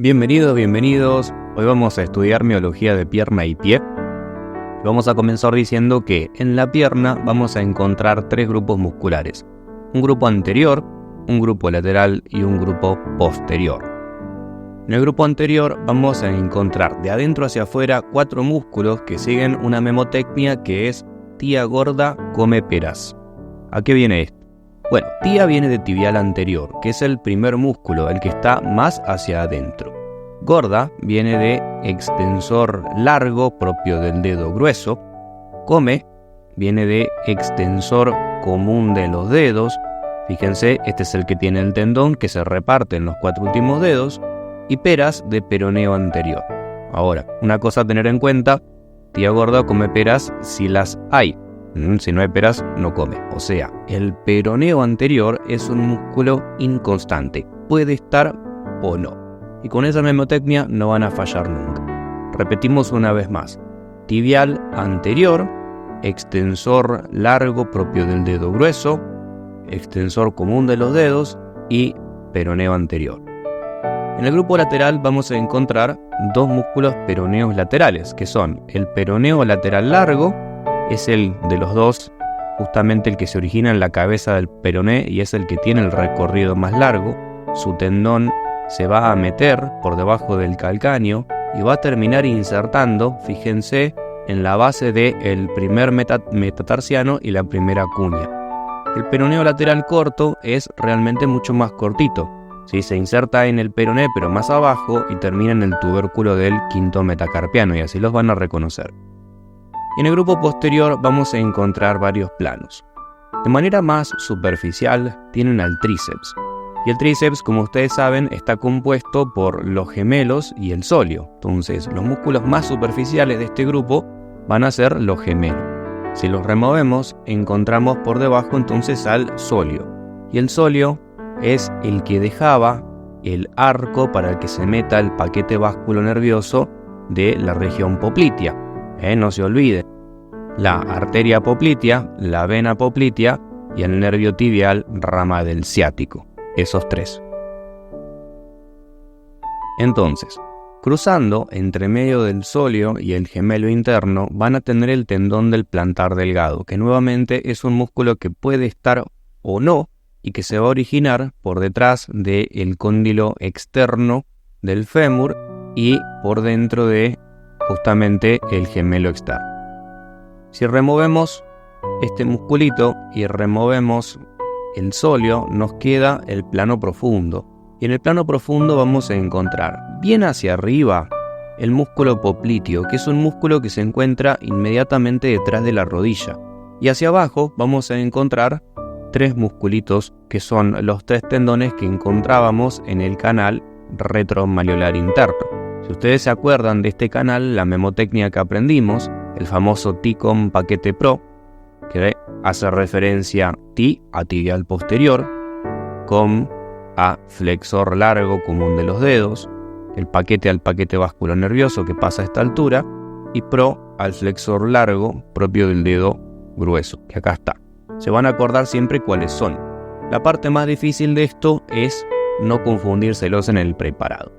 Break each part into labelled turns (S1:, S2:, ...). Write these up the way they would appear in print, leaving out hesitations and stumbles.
S1: Bienvenidos, bienvenidos. Hoy vamos a estudiar miología de pierna y pie. Vamos a comenzar diciendo que en la pierna vamos a encontrar tres grupos musculares. Un grupo anterior, un grupo lateral y un grupo posterior. En el grupo anterior vamos a encontrar de adentro hacia afuera 4 músculos que siguen una memotecnia que es tía gorda come peras. ¿A qué viene esto? Bueno, tía viene de tibial anterior, que es el primer músculo, el que está más hacia adentro. Gorda viene de extensor largo propio del dedo grueso. Come viene de extensor común de los dedos. Fíjense, este es el que tiene el tendón que se reparte en los 4 últimos dedos. Y peras de peroneo anterior. Ahora, una cosa a tener en cuenta, tía gorda come peras si las hay. Si no hay peras, no come. O sea, el peroneo anterior es un músculo inconstante. Puede estar o no. Y con esa memotecnia no van a fallar nunca. Repetimos una vez más. Tibial anterior, extensor largo propio del dedo grueso, extensor común de los dedos y peroneo anterior. En el grupo lateral vamos a encontrar 2 músculos peroneos laterales, que son el peroneo lateral largo, es el de los dos, justamente el que se origina en la cabeza del peroné y es el que tiene el recorrido más largo. Su tendón se va a meter por debajo del calcáneo y va a terminar insertando, fíjense, en la base del primer metatarsiano y la primera cuña. El peroneo lateral corto es realmente mucho más cortito. ¿Sí? Se inserta en el peroné pero más abajo y termina en el tubérculo del quinto metacarpiano y así los van a reconocer. En el grupo posterior vamos a encontrar varios planos. De manera más superficial tienen al tríceps. Y el tríceps, como ustedes saben, está compuesto por los gemelos y el sóleo. Entonces, los músculos más superficiales de este grupo van a ser los gemelos. Si los removemos, encontramos por debajo entonces al sóleo. Y el sóleo es el que dejaba el arco para que se meta el paquete vasculonervioso de la región poplitea. No se olviden, la arteria poplitea, la vena poplitea y el nervio tibial rama del ciático, esos 3. Entonces, cruzando entre medio del sóleo y el gemelo interno van a tener el tendón del plantar delgado, que nuevamente es un músculo que puede estar o no y que se va a originar por detrás del cóndilo externo del fémur y por dentro de justamente el gemelo externo. Si removemos este musculito y removemos el sóleo, nos queda el plano profundo. Y en el plano profundo vamos a encontrar bien hacia arriba el músculo popliteo, que es un músculo que se encuentra inmediatamente detrás de la rodilla. Y hacia abajo vamos a encontrar 3 musculitos que son los 3 tendones que encontrábamos en el canal retromalleolar interno. Si ustedes se acuerdan de este canal, la memotecnia que aprendimos, el famoso TICOM paquete PRO, que hace referencia TI a tibial posterior, COM a flexor largo común de los dedos, el paquete al paquete vasculonervioso que pasa a esta altura, y PRO al flexor largo propio del dedo grueso, que acá está. Se van a acordar siempre cuáles son. La parte más difícil de esto es no confundírselos en el preparado.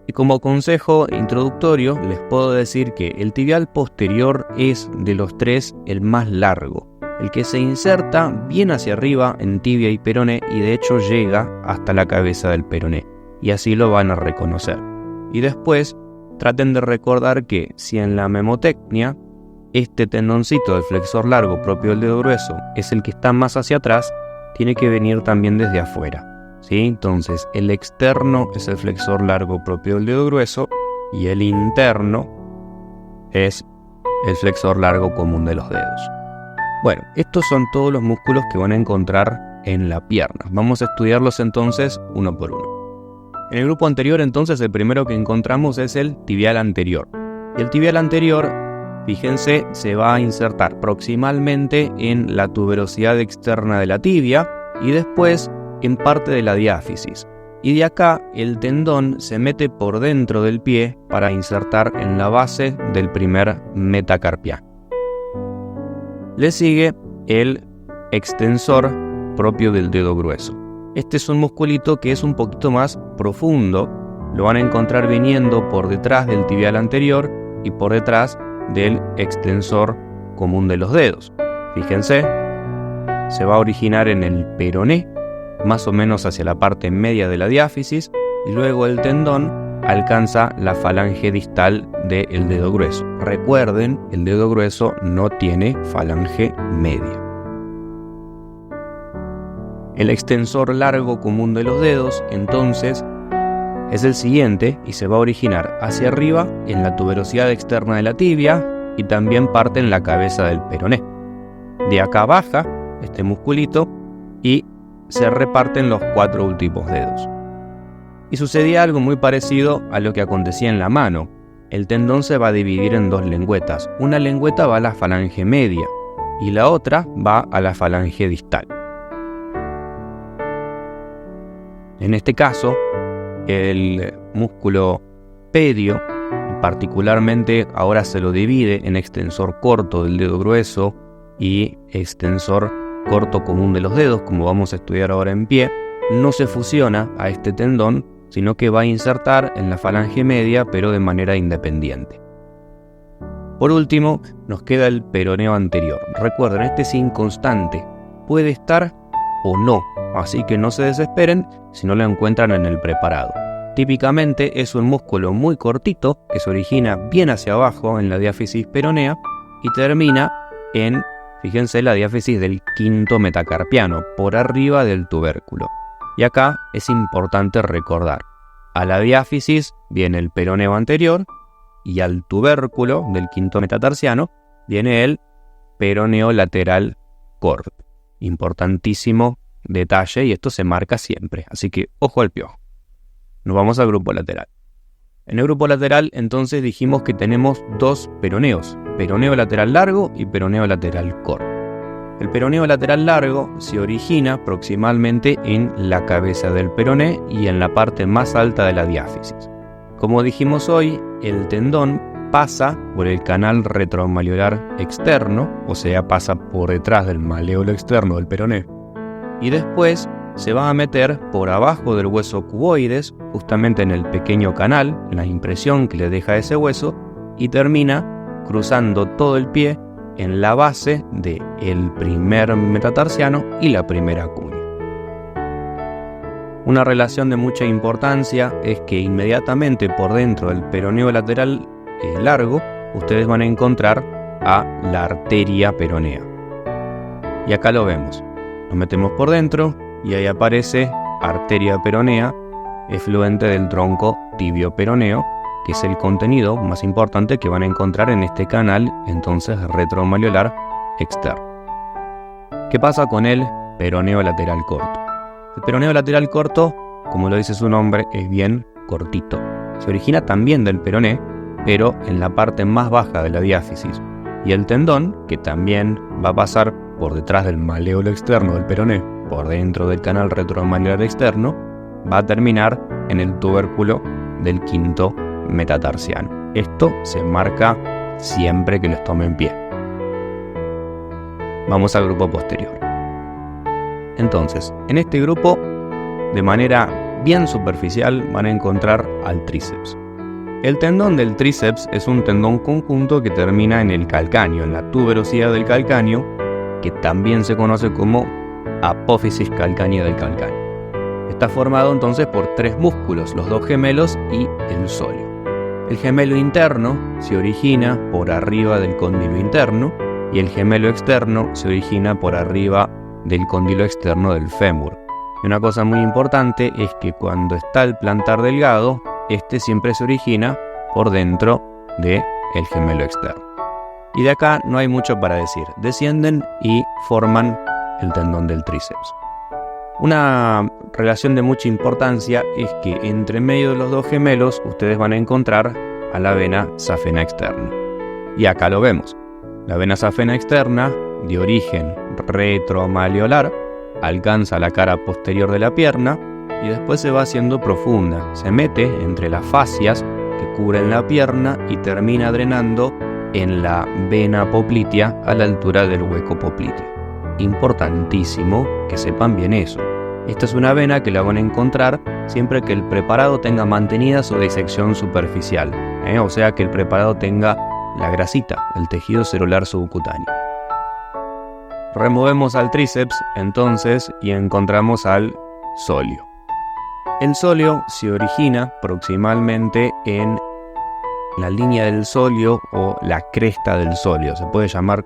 S1: Y como consejo introductorio les puedo decir que el tibial posterior es de los 3 el más largo, el que se inserta bien hacia arriba en tibia y peroné y de hecho llega hasta la cabeza del peroné, y así lo van a reconocer. Y después traten de recordar que si en la memotecnia este tendoncito del flexor largo propio del dedo grueso es el que está más hacia atrás, tiene que venir también desde afuera. ¿Sí? Entonces, el externo es el flexor largo propio del dedo grueso y el interno es el flexor largo común de los dedos. Bueno, estos son todos los músculos que van a encontrar en la pierna. Vamos a estudiarlos entonces uno por uno. En el grupo anterior, entonces, el primero que encontramos es el tibial anterior. Y el tibial anterior, fíjense, se va a insertar proximalmente en la tuberosidad externa de la tibia y después en parte de la diáfisis. Y de acá el tendón se mete por dentro del pie para insertar en la base del primer metacarpiano. Le sigue el extensor propio del dedo grueso. Este es un musculito que es un poquito más profundo lo van a encontrar viniendo por detrás del tibial anterior y por detrás del extensor común de los dedos. Fíjense, se va a originar en el peroné, más o menos hacia la parte media de la diáfisis, y luego el tendón alcanza la falange distal del dedo grueso. Recuerden, el dedo grueso no tiene falange media. El extensor largo común de los dedos, entonces, es el siguiente y se va a originar hacia arriba en la tuberosidad externa de la tibia y también parte en la cabeza del peroné. De acá baja este musculito y se reparten los 4 últimos dedos. Y sucedía algo muy parecido a lo que acontecía en la mano. El tendón se va a dividir en 2 lengüetas. Una lengüeta va a la falange media y la otra va a la falange distal. En este caso, el músculo pedio, particularmente ahora se lo divide en extensor corto del dedo grueso y extensor corto común de los dedos, como vamos a estudiar ahora en pie, no se fusiona a este tendón, sino que va a insertar en la falange media, pero de manera independiente. Por último, nos queda el peroneo anterior. Recuerden, este es inconstante, puede estar o no, así que no se desesperen si no lo encuentran en el preparado. Típicamente es un músculo muy cortito que se origina bien hacia abajo en la diáfisis peronea y termina en, fíjense, la diáfisis del quinto metacarpiano, por arriba del tubérculo. Y acá es importante recordar, a la diáfisis viene el peroneo anterior y al tubérculo del quinto metatarsiano viene el peroneo lateral corto. Importantísimo detalle y esto se marca siempre, así que ojo al piojo. Nos vamos al grupo lateral. En el grupo lateral entonces dijimos que tenemos 2 peroneos, peroneo lateral largo y peroneo lateral corto. El peroneo lateral largo se origina proximalmente en la cabeza del peroné y en la parte más alta de la diáfisis. Como dijimos hoy, el tendón pasa por el canal retromalleolar externo, o sea, pasa por detrás del maleolo externo del peroné, y después se va a meter por abajo del hueso cuboides, justamente en el pequeño canal, en la impresión que le deja ese hueso, y termina cruzando todo el pie en la base del primer metatarsiano y la primera cuña. Una relación de mucha importancia es que inmediatamente por dentro del peroneo lateral largo, ustedes van a encontrar a la arteria peronea. Y acá lo vemos. Nos metemos por dentro y ahí aparece arteria peronea, efluente del tronco tibio peroneo, que es el contenido más importante que van a encontrar en este canal, entonces retromalleolar externo. ¿Qué pasa con el peroneo lateral corto? El peroneo lateral corto, como lo dice su nombre, es bien cortito. Se origina también del peroné, pero en la parte más baja de la diáfisis. Y el tendón, que también va a pasar por detrás del maleolo externo del peroné, por dentro del canal retromalleolar externo, va a terminar en el tubérculo del quinto metatarsiano. Esto se marca siempre que los tome en pie. Vamos al grupo posterior. Entonces, en este grupo, de manera bien superficial, van a encontrar al tríceps. El tendón del tríceps es un tendón conjunto que termina en el calcáneo, en la tuberosidad del calcáneo, que también se conoce como apófisis calcánea del calcáneo. Está formado entonces por 3 músculos, los 2 gemelos y el sóleo. El gemelo interno se origina por arriba del cóndilo interno y el gemelo externo se origina por arriba del cóndilo externo del fémur. Y una cosa muy importante es que cuando está el plantar delgado, este siempre se origina por dentro del gemelo externo. Y de acá no hay mucho para decir, descienden y forman el tendón del tríceps. Una relación de mucha importancia es que entre medio de los 2 gemelos ustedes van a encontrar a la vena safena externa. Y acá lo vemos. La vena safena externa, de origen retromalleolar, alcanza la cara posterior de la pierna y después se va haciendo profunda. Se mete entre las fascias que cubren la pierna y termina drenando en la vena poplitea a la altura del hueco popliteo. Importantísimo que sepan bien eso. Esta es una vena que la van a encontrar siempre que el preparado tenga mantenida su disección superficial, o sea que el preparado tenga la grasita, el tejido celular subcutáneo. Removemos al tríceps entonces y encontramos al sóleo. El sóleo se origina proximalmente en la línea del sóleo o la cresta del sóleo, se puede llamar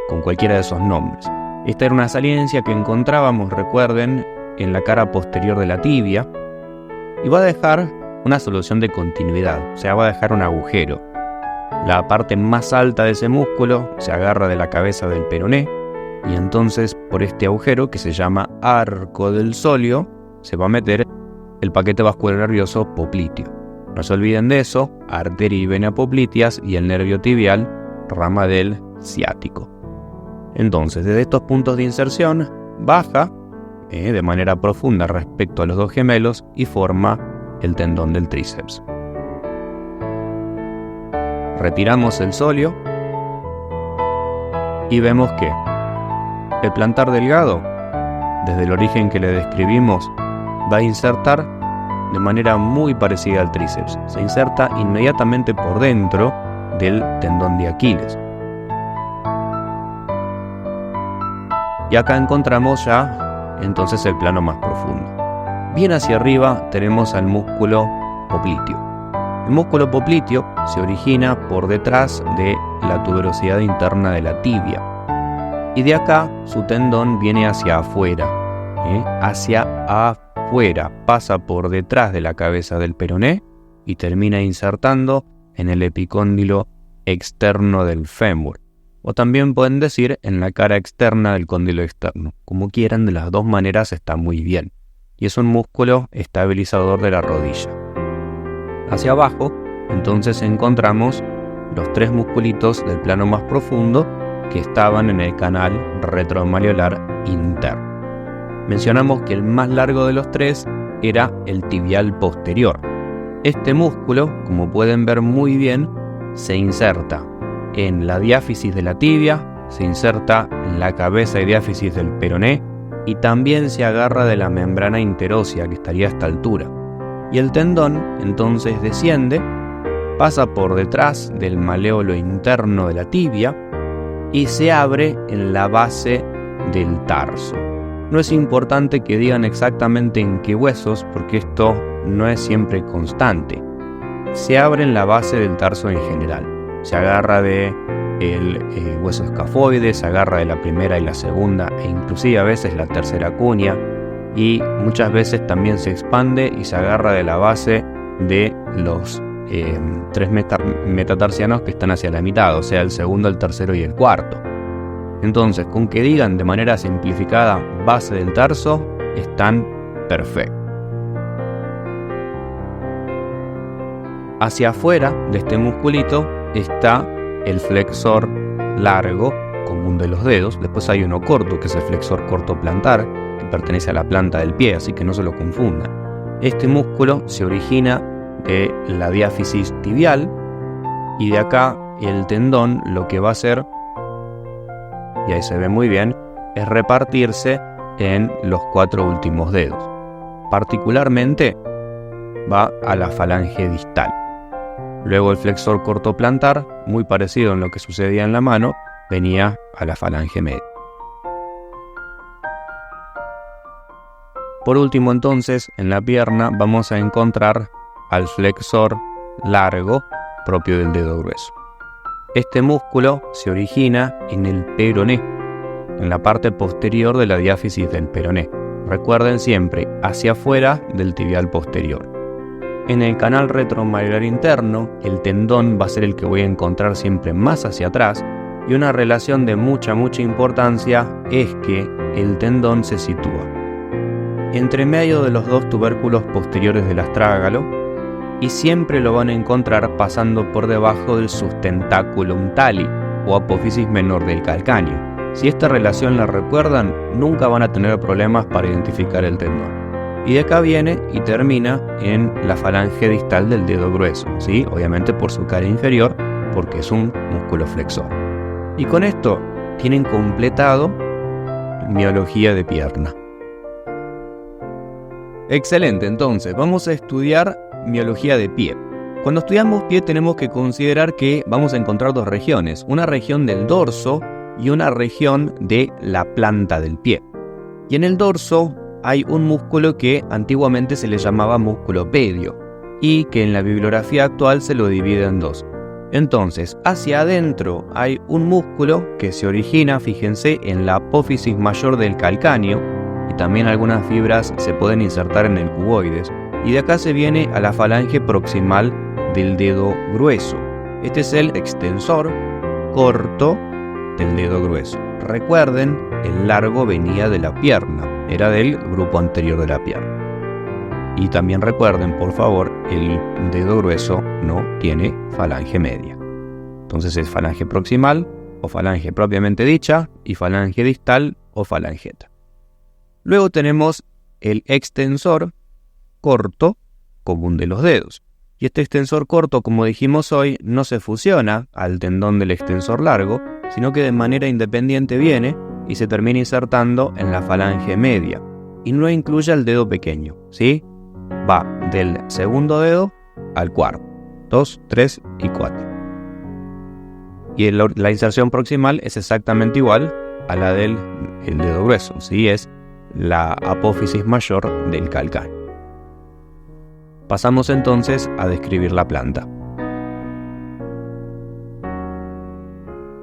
S1: con cualquiera de esos nombres. Esta era una saliencia que encontrábamos, recuerden, en la cara posterior de la tibia y va a dejar una solución de continuidad, o sea, va a dejar un agujero. La parte más alta de ese músculo se agarra de la cabeza del peroné y entonces por este agujero, que se llama arco del sóleo, se va a meter el paquete vascular nervioso popliteo. No se olviden de eso, arteria y vena popliteas y el nervio tibial, rama del ciático. Entonces, desde estos puntos de inserción, baja de manera profunda respecto a los dos gemelos y forma el tendón del tríceps. Retiramos el sóleo y vemos que el plantar delgado, desde el origen que le describimos, va a insertar de manera muy parecida al tríceps. Se inserta inmediatamente por dentro del tendón de Aquiles. Y acá encontramos ya entonces el plano más profundo. Bien hacia arriba tenemos al músculo popliteo. El músculo popliteo se origina por detrás de la tuberosidad interna de la tibia. Y de acá su tendón viene hacia afuera. Hacia afuera, pasa por detrás de la cabeza del peroné y termina insertando en el epicóndilo externo del fémur. O también pueden decir en la cara externa del cóndilo externo. Como quieran, de las dos maneras está muy bien. Y es un músculo estabilizador de la rodilla. Hacia abajo, entonces encontramos los tres musculitos del plano más profundo que estaban en el canal retromalleolar interno. Mencionamos que el más largo de los tres era el tibial posterior. Este músculo, como pueden ver muy bien, se inserta en la diáfisis de la tibia, se inserta en la cabeza y diáfisis del peroné y también se agarra de la membrana interósea que estaría a esta altura. Y el tendón entonces desciende, pasa por detrás del maléolo interno de la tibia y se abre en la base del tarso. No es importante que digan exactamente en qué huesos porque esto no es siempre constante. Se abre en la base del tarso en general. Se agarra de el hueso escafoide, se agarra de la primera y la segunda e inclusive a veces la tercera cuña y muchas veces también se expande y se agarra de la base de los tres metatarsianos que están hacia la mitad, o sea el segundo, el tercero y el cuarto. Entonces, con que digan de manera simplificada base del tarso, están perfectos. Hacia afuera de este musculito está el flexor largo, común de los dedos. Después hay uno corto, que es el flexor corto plantar, que pertenece a la planta del pie, así que no se lo confundan. Este músculo se origina de la diáfisis tibial y de acá el tendón lo que va a hacer, y ahí se ve muy bien, es repartirse en los cuatro últimos dedos. Particularmente va a la falange distal. Luego el flexor corto plantar, muy parecido en lo que sucedía en la mano, venía a la falange media. Por último entonces, en la pierna vamos a encontrar al flexor largo propio del dedo grueso. Este músculo se origina en el peroné, en la parte posterior de la diáfisis del peroné. Recuerden siempre, hacia afuera del tibial posterior. En el canal retromalleolar interno, el tendón va a ser el que voy a encontrar siempre más hacia atrás, y una relación de mucha importancia es que el tendón se sitúa entre medio de los dos tubérculos posteriores del astrágalo y siempre lo van a encontrar pasando por debajo del sustentaculum tali o apófisis menor del calcáneo. Si esta relación la recuerdan, nunca van a tener problemas para identificar el tendón. Y de acá viene y termina en la falange distal del dedo grueso, ¿sí? Obviamente por su cara inferior, porque es un músculo flexor. Y con esto tienen completado miología de pierna. Excelente, entonces vamos a estudiar miología de pie. Cuando estudiamos pie tenemos que considerar que vamos a encontrar dos regiones, una región del dorso y una región de la planta del pie. Y en el dorso hay un músculo que antiguamente se le llamaba músculo pedio y que en la bibliografía actual se lo divide en dos. Entonces, hacia adentro hay un músculo que se origina, fíjense, en la apófisis mayor del calcáneo, y también algunas fibras se pueden insertar en el cuboides, y de acá se viene a la falange proximal del dedo grueso. Este es el extensor corto del dedo grueso. Recuerden, el largo venía de la pierna, era del grupo anterior de la pierna. Y también recuerden, por favor, el dedo grueso no tiene falange media. Entonces es falange proximal o falange propiamente dicha y falange distal o falangeta. Luego tenemos el extensor corto común de los dedos. Y este extensor corto, como dijimos hoy, no se fusiona al tendón del extensor largo, sino que de manera independiente viene y se termina insertando en la falange media. Y no incluye al dedo pequeño, ¿sí? Va del segundo dedo al cuarto, 2, 3 y 4. Y la inserción proximal es exactamente igual a la del dedo grueso, ¿sí? Es la apófisis mayor del calcáneo. Pasamos entonces a describir la planta.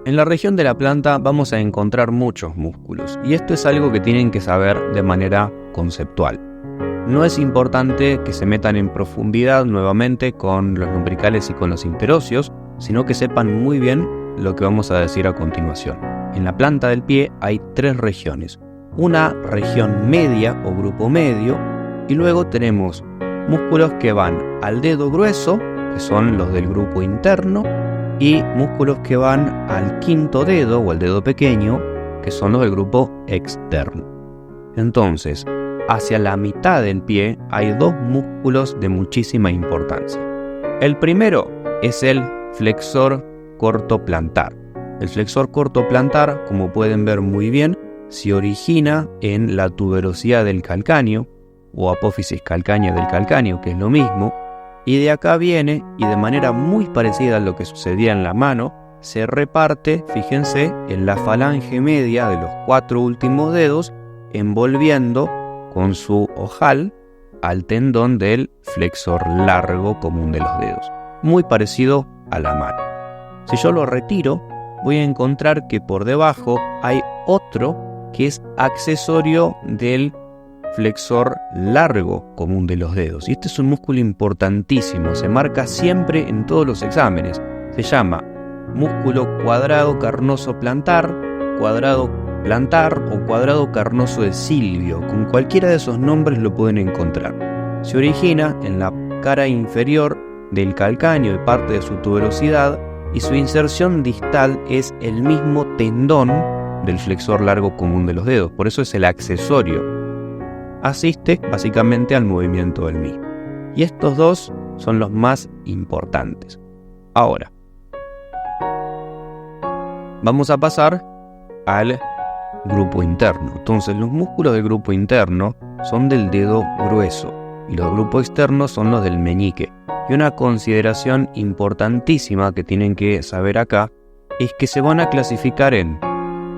S1: En la región de la planta vamos a encontrar muchos músculos, y esto es algo que tienen que saber de manera conceptual. No es importante que se metan en profundidad nuevamente con los lumbricales y con los interóseos, sino que sepan muy bien lo que vamos a decir a continuación. En la planta del pie hay tres regiones. Una región media o grupo medio, y luego tenemos músculos que van al dedo grueso, que son los del grupo interno, y músculos que van al quinto dedo o al dedo pequeño, que son los del grupo externo. Entonces, hacia la mitad del pie hay dos músculos de muchísima importancia. El primero es el flexor corto plantar. El flexor corto plantar, como pueden ver muy bien, se origina en la tuberosidad del calcáneo o apófisis calcánea del calcáneo, que es lo mismo, y de acá viene, y de manera muy parecida a lo que sucedía en la mano, se reparte, fíjense, en la falange media de los 4 últimos dedos, envolviendo con su ojal al tendón del flexor largo común de los dedos, muy parecido a la mano. Si yo lo retiro, voy a encontrar que por debajo hay otro que es accesorio del flexor largo común de los dedos. Y este es un músculo importantísimo, se marca siempre en todos los exámenes. Se llama músculo cuadrado carnoso plantar, cuadrado plantar o cuadrado carnoso de Silvio. Con cualquiera de esos nombres lo pueden encontrar. Se origina en la cara inferior del calcáneo y parte de su tuberosidad, y su inserción distal es el mismo tendón del flexor largo común de los dedos. Por eso es el accesorio. Asiste básicamente al movimiento del mismo. Y estos dos son los más importantes. Ahora, vamos a pasar al grupo interno. Entonces, los músculos del grupo interno son del dedo grueso y los grupos externos son los del meñique. Y una consideración importantísima que tienen que saber acá es que se van a clasificar en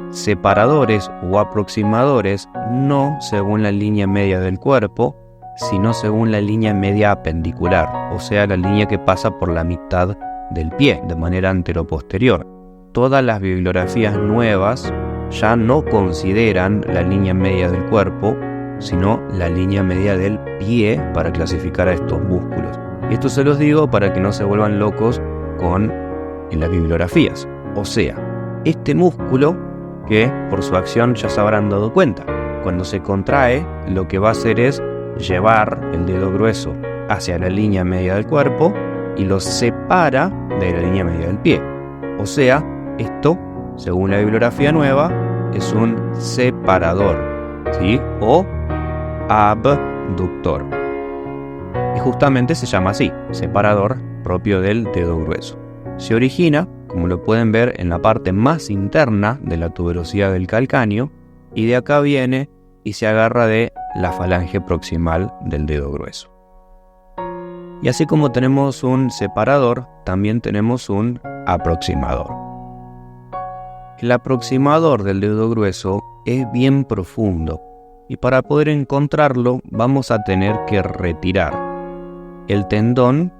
S1: separadores o aproximadores, no según la línea media del cuerpo, sino según la línea media apendicular, o sea, la línea que pasa por la mitad del pie, de manera anteroposterior. Todas las bibliografías nuevas ya no consideran la línea media del cuerpo, sino la línea media del pie para clasificar a estos músculos. Y esto se los digo para que no se vuelvan locos con las bibliografías. O sea, este músculo, que por su acción ya se habrán dado cuenta, cuando se contrae, lo que va a hacer es llevar el dedo grueso hacia la línea media del cuerpo y lo separa de la línea media del pie. O sea, esto, según la bibliografía nueva, es un separador, ¿sí? O abductor. Y justamente se llama así, separador propio del dedo grueso. Se origina, como lo pueden ver, en la parte más interna de la tuberosidad del calcáneo, y de acá viene y se agarra de la falange proximal del dedo grueso. Y así como tenemos un separador, también tenemos un aproximador. El aproximador del dedo grueso es bien profundo y para poder encontrarlo vamos a tener que retirar el tendón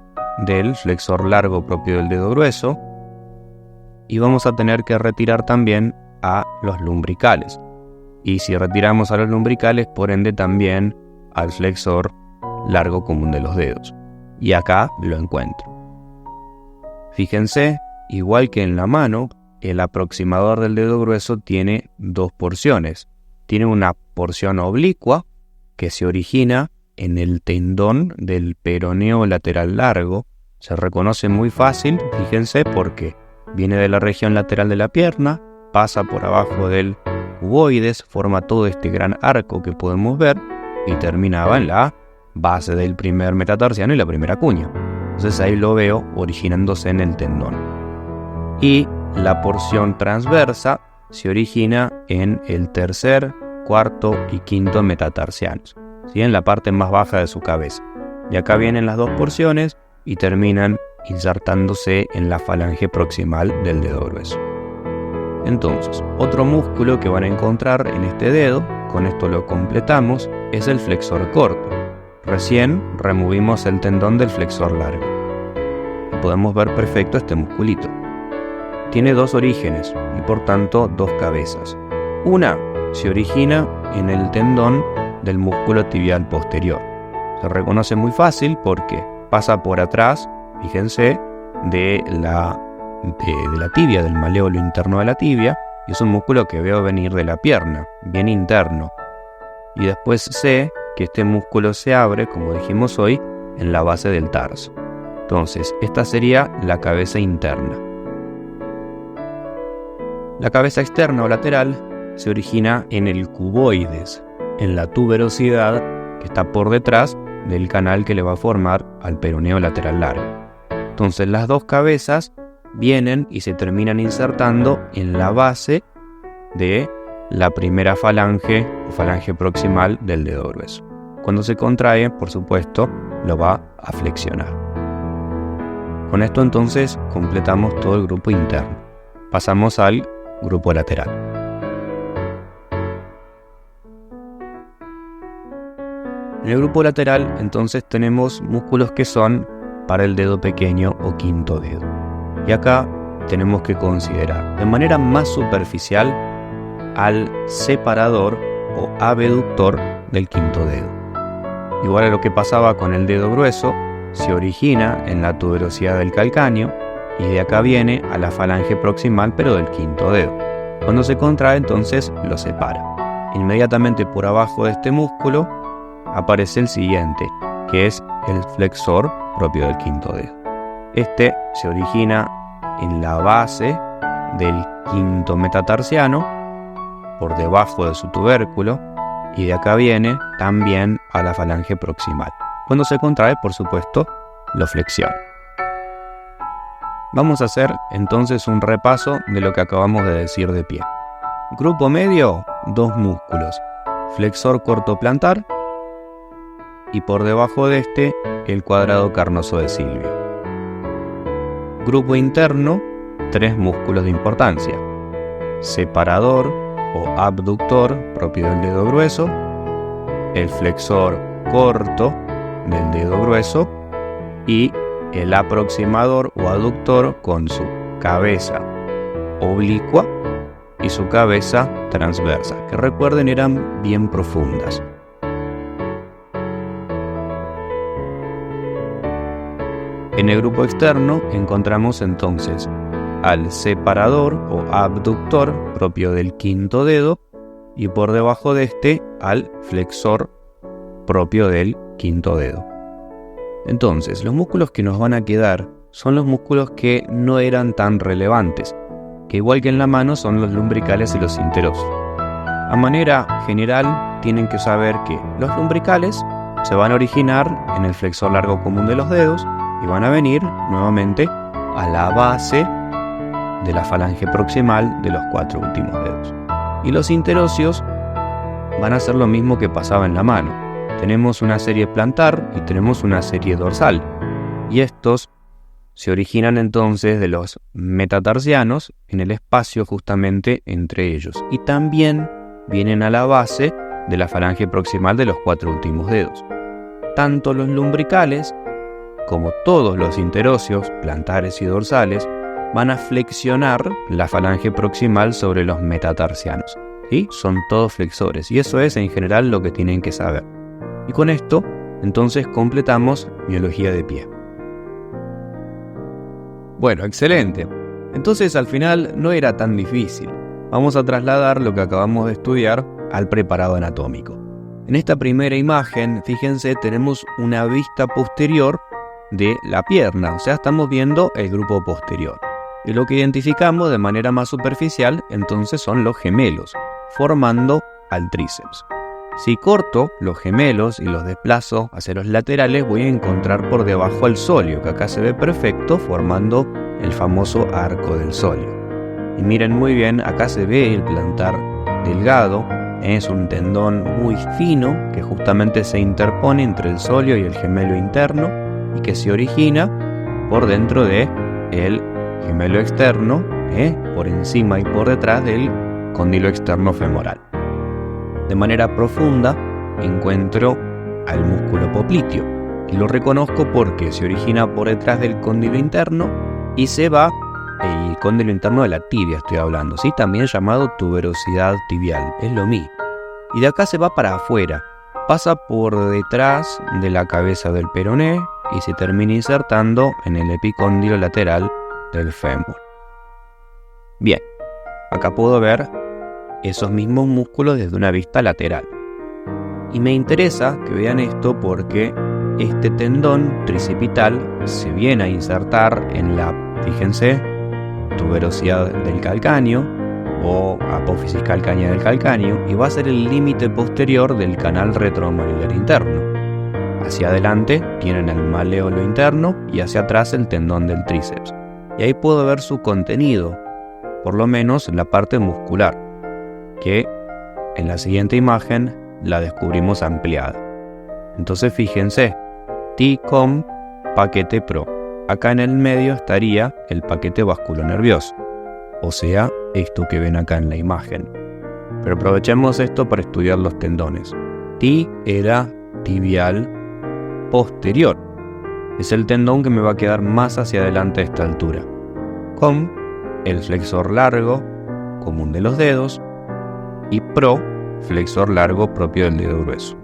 S1: del flexor largo propio del dedo grueso y vamos a tener que retirar también a los lumbricales. Y si retiramos a los lumbricales, por ende también al flexor largo común de los dedos. Y acá lo encuentro. Fíjense, igual que en la mano, el aproximador del dedo grueso tiene dos porciones. Tiene una porción oblicua que se origina en el tendón del peroneo lateral largo. Se reconoce muy fácil, fíjense, porque viene de la región lateral de la pierna, pasa por abajo del cuboides, forma todo este gran arco que podemos ver y terminaba en la base del primer metatarsiano y la primera cuña. Entonces ahí lo veo originándose en el tendón. Y la porción transversa se origina en el tercer, cuarto y quinto metatarsianos, ¿sí? En la parte más baja de su cabeza. Y acá vienen las dos porciones y terminan insertándose en la falange proximal del dedo grueso. Entonces, otro músculo que van a encontrar en este dedo, con esto lo completamos, es el flexor corto. Recién removimos el tendón del flexor largo. Y podemos ver perfecto este musculito. Tiene dos orígenes y por tanto dos cabezas. Una se origina en el tendón del músculo tibial posterior. Se reconoce muy fácil porque pasa por atrás, fíjense, de la tibia, del maléolo interno de la tibia, y es un músculo que veo venir de la pierna, bien interno. Y después sé que este músculo se abre, como dijimos hoy, en la base del tarso. Entonces, esta sería la cabeza interna. La cabeza externa o lateral se origina en el cuboides, en la tuberosidad que está por detrás del canal que le va a formar al peroneo lateral largo. Entonces, las dos cabezas vienen y se terminan insertando en la base de la primera falange o falange proximal del dedo grueso. Cuando se contrae, por supuesto, lo va a flexionar. Con esto entonces completamos todo el grupo interno. Pasamos al grupo lateral. En el grupo lateral entonces tenemos músculos que son para el dedo pequeño o quinto dedo. Y acá tenemos que considerar de manera más superficial al separador o abductor del quinto dedo. Igual a lo que pasaba con el dedo grueso, se origina en la tuberosidad del calcáneo y de acá viene a la falange proximal pero del quinto dedo. Cuando se contrae entonces lo separa. Inmediatamente por abajo de este músculo aparece el siguiente, que es el flexor propio del quinto dedo. Este se origina en la base del quinto metatarsiano, por debajo de su tubérculo, y de acá viene también a la falange proximal. Cuando se contrae, por supuesto, lo flexiona. Vamos a hacer entonces un repaso de lo que acabamos de decir de pie. Grupo medio, dos músculos, flexor corto plantar y por debajo de este el cuadrado carnoso de Silvio. Grupo interno, tres músculos de importancia: separador o abductor propio del dedo grueso, el flexor corto del dedo grueso y el aproximador o aductor con su cabeza oblicua y su cabeza transversa, que recuerden eran bien profundas. En el grupo externo encontramos entonces al separador o abductor propio del quinto dedo y por debajo de este al flexor propio del quinto dedo. Entonces, los músculos que nos van a quedar son los músculos que no eran tan relevantes, que igual que en la mano son los lumbricales y los interosos. A manera general, tienen que saber que los lumbricales se van a originar en el flexor largo común de los dedos y van a venir nuevamente a la base de la falange proximal de los cuatro últimos dedos. Y los interóseos van a ser lo mismo que pasaba en la mano. Tenemos una serie plantar y tenemos una serie dorsal. Y estos se originan entonces de los metatarsianos en el espacio justamente entre ellos. Y también vienen a la base de la falange proximal de los 4 últimos dedos. Tanto los lumbricales como todos los interóseos, plantares y dorsales, van a flexionar la falange proximal sobre los metatarsianos. ¿Sí? Son todos flexores y eso es en general lo que tienen que saber. Y con esto, entonces completamos miología de pie. Bueno, excelente. Entonces al final no era tan difícil. Vamos a trasladar lo que acabamos de estudiar al preparado anatómico. En esta primera imagen, fíjense, tenemos una vista posterior de la pierna, o sea, estamos viendo el grupo posterior. Y lo que identificamos de manera más superficial, entonces son los gemelos, formando al tríceps. Si corto los gemelos y los desplazo hacia los laterales, voy a encontrar por debajo el sóleo, que acá se ve perfecto, formando el famoso arco del sóleo. Y miren muy bien, acá se ve el plantar delgado, es un tendón muy fino que justamente se interpone entre el sóleo y el gemelo interno y que se origina por dentro de el gemelo externo, por encima y por detrás del cóndilo externo femoral. De manera profunda encuentro al músculo popliteo y lo reconozco porque se origina por detrás del cóndilo interno y se va, el cóndilo interno de la tibia estoy hablando, ¿sí? También llamado tuberosidad tibial, es lo mismo. Y de acá se va para afuera, pasa por detrás de la cabeza del peroné y se termina insertando en el epicóndilo lateral del fémur. Bien, acá puedo ver esos mismos músculos desde una vista lateral. Y me interesa que vean esto porque este tendón tricipital se viene a insertar en la, fíjense, tuberosidad del calcáneo o apófisis calcánea del calcáneo y va a ser el límite posterior del canal retromolear interno. Hacia adelante tienen el maléolo interno y hacia atrás el tendón del tríceps. Y ahí puedo ver su contenido, por lo menos en la parte muscular, que en la siguiente imagen la descubrimos ampliada. Entonces fíjense, T-COM paquete pro. Acá en el medio estaría el paquete vasculonervioso, o sea, esto que ven acá en la imagen. Pero aprovechemos esto para estudiar los tendones. T era tibial posterior. Es el tendón que me va a quedar más hacia adelante a esta altura. COM, el flexor largo, común de los dedos, y pro, flexor largo propio del dedo grueso.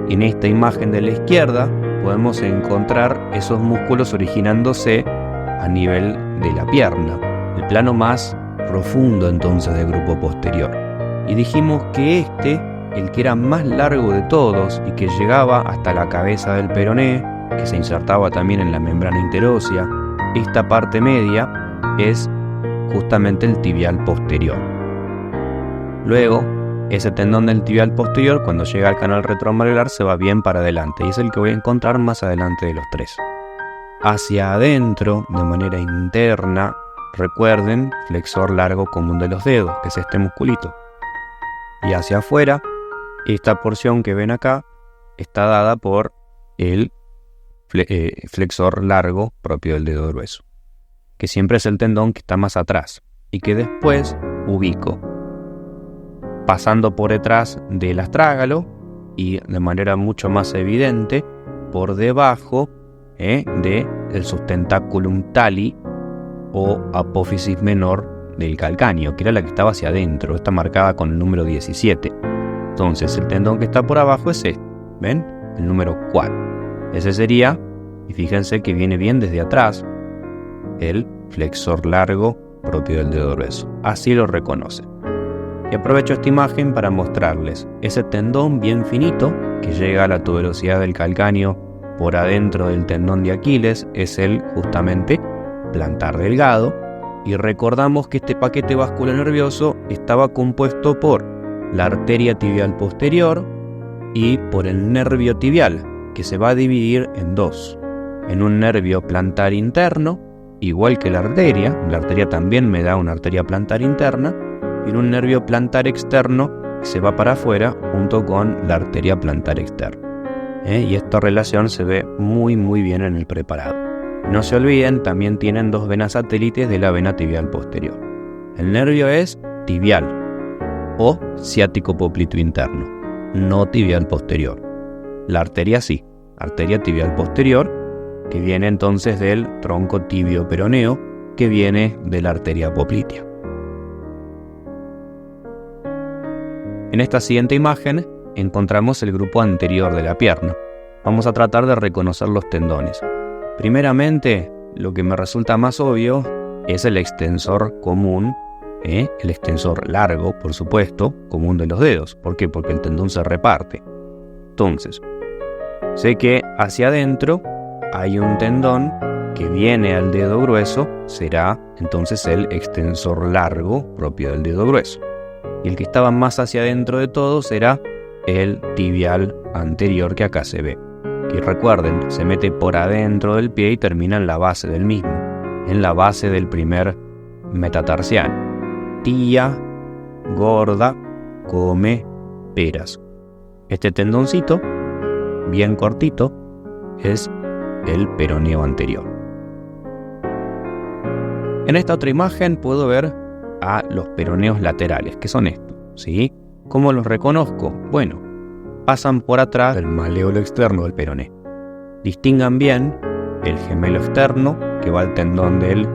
S1: En esta imagen de la izquierda podemos encontrar esos músculos originándose a nivel de la pierna, el plano más profundo entonces del grupo posterior. Y dijimos que el que era más largo de todos y que llegaba hasta la cabeza del peroné, que se insertaba también en la membrana interósea, esta parte media es justamente el tibial posterior. Luego, ese tendón del tibial posterior, cuando llega al canal retromolear, se va bien para adelante y es el que voy a encontrar más adelante de los tres. Hacia adentro, de manera interna, recuerden, flexor largo común de los dedos, que es este musculito. Y hacia afuera, esta porción que ven acá está dada por el flexor largo propio del dedo grueso, que siempre es el tendón que está más atrás y que después ubico pasando por detrás del astrágalo y de manera mucho más evidente por debajo del sustentaculum tali o apófisis menor del calcáneo, que era la que estaba hacia adentro, está marcada con el número 17. Entonces el tendón que está por abajo es este, ¿ven? El número 4. Ese sería, y fíjense que viene bien desde atrás, el flexor largo propio del dedo grueso. Así lo reconocen. Y aprovecho esta imagen para mostrarles ese tendón bien finito que llega a la tuberosidad del calcáneo por adentro del tendón de Aquiles, es el justamente plantar delgado. Y recordamos que este paquete vasculonervioso estaba compuesto por la arteria tibial posterior y por el nervio tibial, que se va a dividir en dos. En un nervio plantar interno, igual que la arteria también me da una arteria plantar interna, y en un nervio plantar externo se va para afuera junto con la arteria plantar externa. Y esta relación se ve muy bien en el preparado. No se olviden, también tienen dos venas satélites de la vena tibial posterior. El nervio es tibial o ciático popliteo interno, no tibial posterior. La arteria sí, arteria tibial posterior, que viene entonces del tronco tibio peroneo, que viene de la arteria poplitea. En esta siguiente imagen encontramos el grupo anterior de la pierna. Vamos a tratar de reconocer los tendones. Primeramente, lo que me resulta más obvio es el extensor común, el extensor largo, por supuesto, común de los dedos. ¿Por qué? Porque el tendón se reparte. Entonces, sé que hacia adentro hay un tendón que viene al dedo grueso, será entonces el extensor largo propio del dedo grueso. Y el que estaba más hacia adentro de todo será el tibial anterior, que acá se ve. Y recuerden, se mete por adentro del pie y termina en la base del mismo, en la base del primer metatarsiano. Tía gorda come peras. Este tendoncito, bien cortito, es el peroneo anterior. En esta otra imagen puedo ver a los peroneos laterales, que son estos, ¿sí? ¿Cómo los reconozco? Bueno, pasan por atrás del maléolo externo del peroné. Distingan bien el gemelo externo, que va al tendón del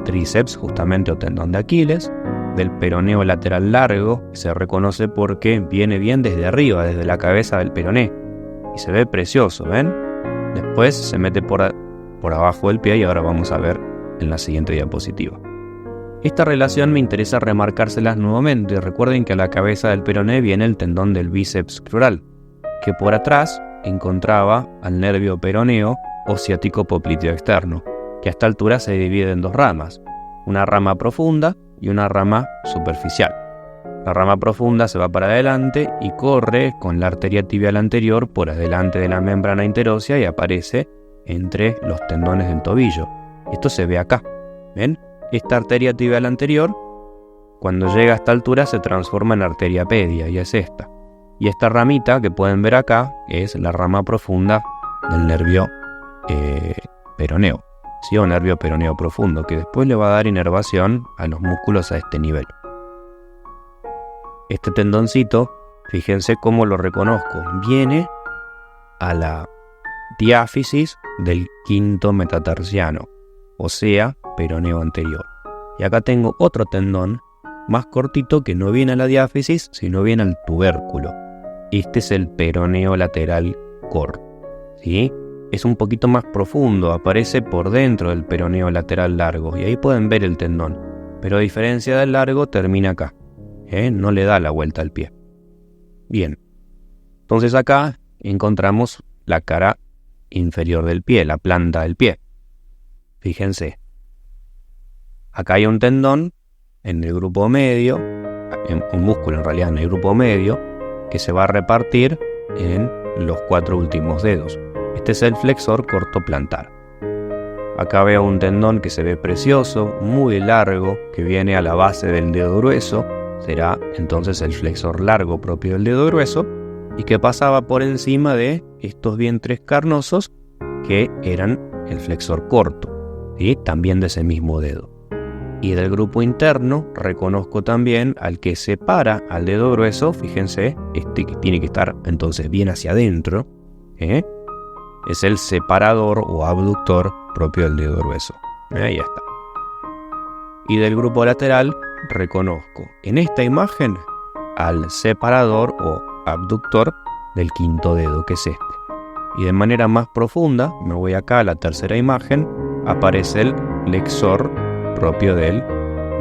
S1: tríceps, justamente, o tendón de Aquiles, del peroneo lateral largo, que se reconoce porque viene bien desde arriba, desde la cabeza del peroné, y se ve precioso, ¿ven? Después se mete por abajo del pie, y ahora vamos a ver en la siguiente diapositiva. Esta relación me interesa remarcárselas nuevamente. Recuerden que a la cabeza del peroné viene el tendón del bíceps crural, que por atrás encontraba al nervio peroneo o ciático popliteo externo, que a esta altura se divide en dos ramas, una rama profunda y una rama superficial. La rama profunda se va para adelante y corre con la arteria tibial anterior por adelante de la membrana interósea y aparece entre los tendones del tobillo. Esto se ve acá, ¿ven? Esta arteria tibial anterior, cuando llega a esta altura, se transforma en arteria pedia, y es esta. Y esta ramita que pueden ver acá es la rama profunda del nervio peroneo, ¿sí? O nervio peroneo profundo, que después le va a dar inervación a los músculos a este nivel. Este tendoncito, fíjense cómo lo reconozco, viene a la diáfisis del quinto metatarsiano, o sea, peroneo anterior. Y acá tengo otro tendón más cortito que no viene a la diáfisis, sino viene al tubérculo. Este es el peroneo lateral corto, ¿sí? Es un poquito más profundo, aparece por dentro del peroneo lateral largo, y ahí pueden ver el tendón, pero a diferencia del largo termina acá, no le da la vuelta al pie. Bien, entonces acá encontramos la cara inferior del pie, la planta del pie. Fíjense, acá hay un tendón en el grupo medio, un músculo en realidad en el grupo medio, que se va a repartir en los 4 últimos dedos. Este es el flexor cortoplantar. Acá veo un tendón que se ve precioso, muy largo, que viene a la base del dedo grueso, será entonces el flexor largo propio del dedo grueso, y que pasaba por encima de estos vientres carnosos que eran el flexor corto, ¿sí? También de ese mismo dedo. Y del grupo interno reconozco también al que separa al dedo grueso, fíjense, este que tiene que estar entonces bien hacia adentro, es el separador o abductor propio del dedo grueso. Ahí está. Y del grupo lateral reconozco en esta imagen al separador o abductor del quinto dedo, que es este. Y de manera más profunda, me voy acá a la tercera imagen, aparece el flexor propio del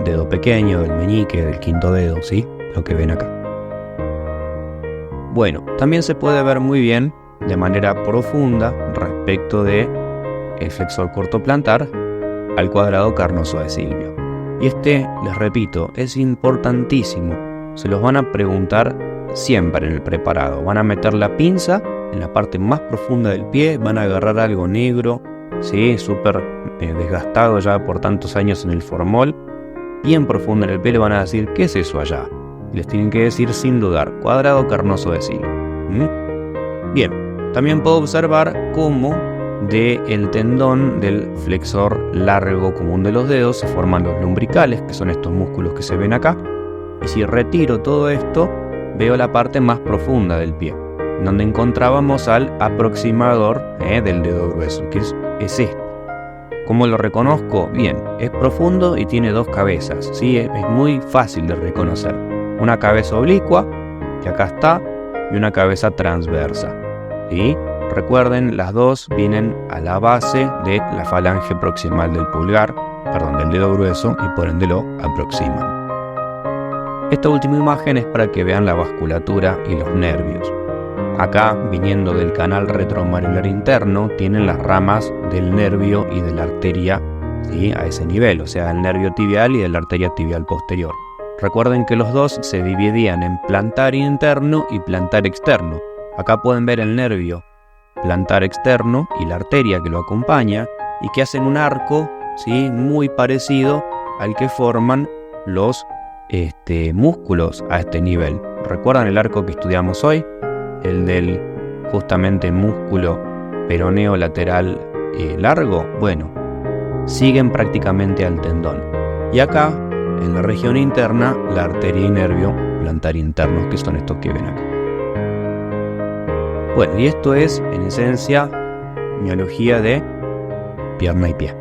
S1: dedo pequeño, del meñique, del quinto dedo, ¿sí? Lo que ven acá. Bueno, también se puede ver muy bien de manera profunda respecto de el flexor cortoplantar al cuadrado carnoso de Silvio. Y este, les repito, es importantísimo. Se los van a preguntar siempre en el preparado. Van a meter la pinza en la parte más profunda del pie, van a agarrar algo negro, ¿sí? Súper desgastado ya por tantos años en el formol, bien profundo en el pie, le van a decir, ¿qué es eso allá? Les tienen que decir sin dudar, cuadrado carnoso de signo. Bien, también puedo observar cómo del tendón del flexor largo común de los dedos se forman los lumbricales, que son estos músculos que se ven acá. Y si retiro todo esto, veo la parte más profunda del pie, donde encontrábamos al aproximador del dedo grueso, que es este. ¿Cómo lo reconozco? Bien, es profundo y tiene dos cabezas, ¿sí? Es muy fácil de reconocer. Una cabeza oblicua, que acá está, y una cabeza transversa, ¿sí? Recuerden, las dos vienen a la base de la falange proximal del del dedo grueso, y por ende lo aproximan. Esta última imagen es para que vean la vasculatura y los nervios. Acá, viniendo del canal retromarular interno, tienen las ramas del nervio y de la arteria, ¿sí? A ese nivel, o sea, el nervio tibial y de la arteria tibial posterior. Recuerden que los dos se dividían en plantar interno y plantar externo. Acá pueden ver el nervio plantar externo y la arteria que lo acompaña, y que hacen un arco, ¿sí? Muy parecido al que forman los músculos a este nivel. ¿Recuerdan el arco que estudiamos hoy? El del justamente músculo peroneo lateral largo. Bueno, siguen prácticamente al tendón. Y acá, en la región interna, la arteria y nervio plantar internos, que son estos que ven acá. Bueno, y esto es, en esencia, miología de pierna y pie.